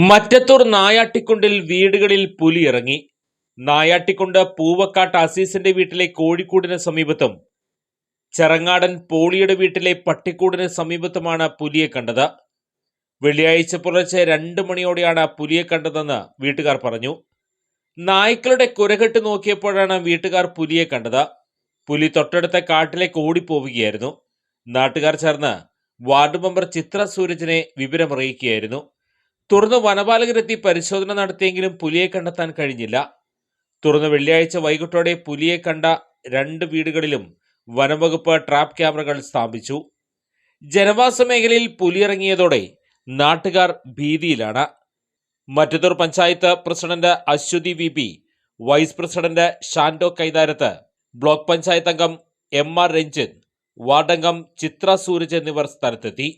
മറ്റത്തൂർ നായാട്ടിക്കുണ്ടിൽ വീടുകളിൽ പുലി ഇറങ്ങി. നായാട്ടിക്കുണ്ട് പൂവക്കാട്ട് അസീസിന്റെ വീട്ടിലെ കോഴിക്കൂടിന് സമീപത്തും ചെറങ്ങാടൻ പോളിയുടെ വീട്ടിലെ പട്ടിക്കൂടിന് സമീപത്തുമാണ് പുലിയെ കണ്ടത്. വെള്ളിയാഴ്ച പുലർച്ചെ 2 മണിയോടെയാണ് പുലിയെ കണ്ടതെന്ന് വീട്ടുകാർ പറഞ്ഞു. നായ്ക്കളുടെ കുരകെട്ട് നോക്കിയപ്പോഴാണ് വീട്ടുകാർ പുലിയെ കണ്ടത്. പുലി തൊട്ടടുത്ത കാട്ടിലേക്ക് ഓടിപ്പോവുകയായിരുന്നു. നാട്ടുകാർ ചേർന്ന് വാർഡ് മെമ്പർ ചിത്ര സൂരജിനെ വിവരമറിയിക്കുകയായിരുന്നു. തുടർന്ന് വനപാലകരെത്തി പരിശോധന നടത്തിയെങ്കിലും പുലിയെ കണ്ടെത്താൻ കഴിഞ്ഞില്ല. തുടർന്ന് വെള്ളിയാഴ്ച വൈകിട്ടോടെ പുലിയെ കണ്ട 2 വീടുകളിലും വനംവകുപ്പ് ട്രാപ്പ് ക്യാമറകൾ സ്ഥാപിച്ചു. ജനവാസ മേഖലയിൽ പുലിയിറങ്ങിയതോടെ നാട്ടുകാർ ഭീതിയിലാണ്. Mattathur panchayat president Aswathi V, vice president Shando Kaitharath, block panchayat അംഗം MR രഞ്ജിത്ത്, വാർഡംഗം ചിത്ര സൂരജ് എന്നിവർ സ്ഥലത്തെത്തി.